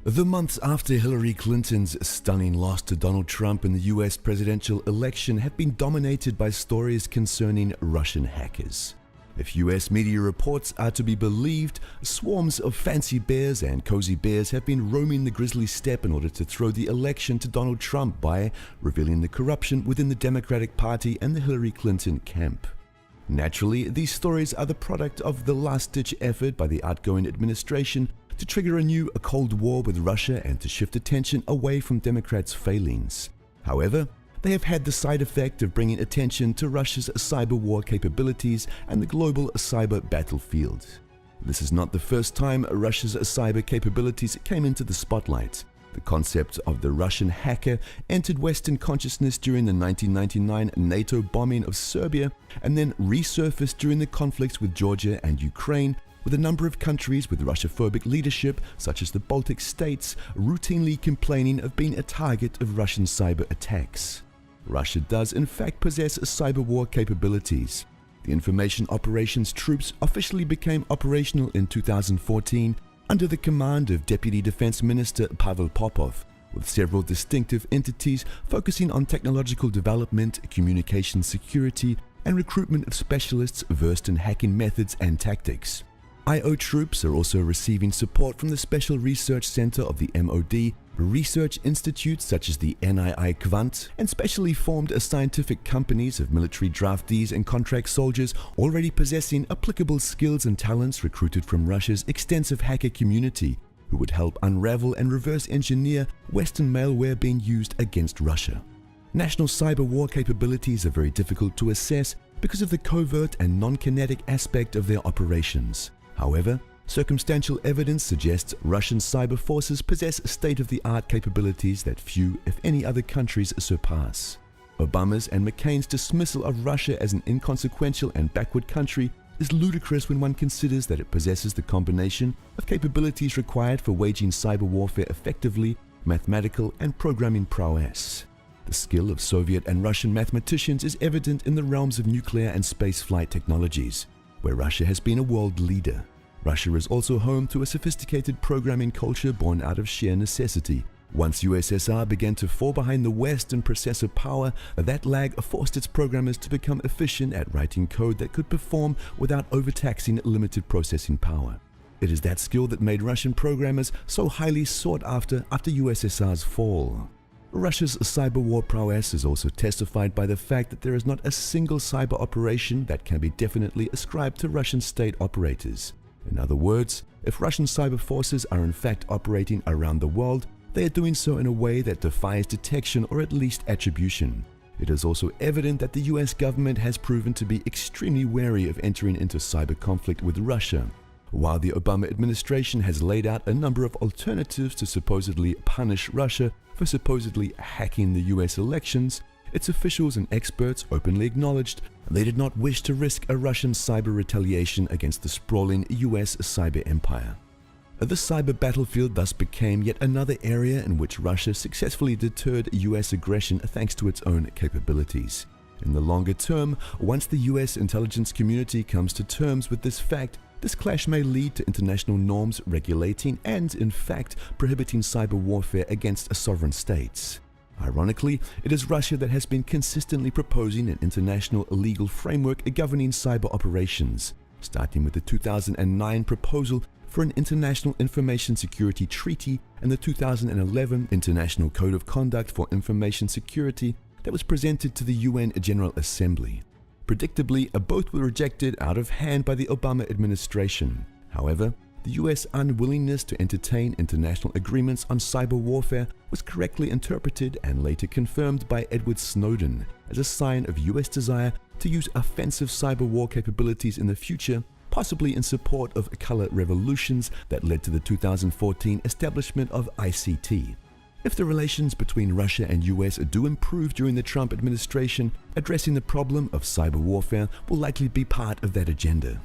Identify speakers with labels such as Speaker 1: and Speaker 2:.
Speaker 1: The months after Hillary Clinton's stunning loss to Donald Trump in the US presidential election have been dominated by stories concerning Russian hackers. If US media reports are to be believed, swarms of fancy bears and cozy bears have been roaming the grisly steppe in order to throw the election to Donald Trump by revealing the corruption within the Democratic Party and the Hillary Clinton camp. Naturally, these stories are the product of the last-ditch effort by the outgoing administration to trigger a new Cold War with Russia and to shift attention away from Democrats' failings. However, they have had the side effect of bringing attention to Russia's cyber war capabilities and the global cyber battlefield. This is not the first time Russia's cyber capabilities came into the spotlight. The concept of the Russian hacker entered Western consciousness during the 1999 NATO bombing of Serbia and then resurfaced during the conflicts with Georgia and Ukraine, with a number of countries with Russophobic leadership, such as the Baltic states, routinely complaining of being a target of Russian cyber attacks. Russia does in fact possess cyber war capabilities. The Information Operations Troops officially became operational in 2014 under the command of Deputy Defense Minister Pavel Popov, with several distinctive entities focusing on technological development, communication security, and recruitment of specialists versed in hacking methods and tactics. IO troops are also receiving support from the Special Research Center of the MOD, research institutes such as the NII Quant, and specially formed scientific companies of military draftees and contract soldiers already possessing applicable skills and talents recruited from Russia's extensive hacker community, who would help unravel and reverse engineer Western malware being used against Russia. National cyber war capabilities are very difficult to assess because of the covert and non-kinetic aspect of their operations. However, circumstantial evidence suggests Russian cyber forces possess state-of-the-art capabilities that few, if any, other countries surpass. Obama's and McCain's dismissal of Russia as an inconsequential and backward country is ludicrous when one considers that it possesses the combination of capabilities required for waging cyber warfare effectively, mathematical and programming prowess. The skill of Soviet and Russian mathematicians is evident in the realms of nuclear and spaceflight technologies, where Russia has been a world leader. Russia is also home to a sophisticated programming culture born out of sheer necessity. Once USSR began to fall behind the West in processor power, that lag forced its programmers to become efficient at writing code that could perform without overtaxing limited processing power. It is that skill that made Russian programmers so highly sought after USSR's fall. Russia's cyber war prowess is also testified by the fact that there is not a single cyber operation that can be definitely ascribed to Russian state operators. In other words, if Russian cyber forces are in fact operating around the world, they are doing so in a way that defies detection or at least attribution. It is also evident that the US government has proven to be extremely wary of entering into cyber conflict with Russia. While the Obama administration has laid out a number of alternatives to supposedly punish Russia for supposedly hacking the US elections, its officials and experts openly acknowledged they did not wish to risk a Russian cyber retaliation against the sprawling US cyber empire. The cyber battlefield thus became yet another area in which Russia successfully deterred US aggression thanks to its own capabilities. In the longer term, once the US intelligence community comes to terms with this fact, this clash may lead to international norms regulating and, in fact, prohibiting cyber warfare against sovereign states. Ironically, it is Russia that has been consistently proposing an international legal framework governing cyber operations, starting with the 2009 proposal for an International Information Security Treaty and the 2011 International Code of Conduct for Information Security that was presented to the UN General Assembly. Predictably, both were rejected out of hand by the Obama administration. However, the US unwillingness to entertain international agreements on cyber warfare was correctly interpreted and later confirmed by Edward Snowden as a sign of US desire to use offensive cyber war capabilities in the future, possibly in support of color revolutions that led to the 2014 establishment of ICT. If the relations between Russia and US do improve during the Trump administration, addressing the problem of cyber warfare will likely be part of that agenda.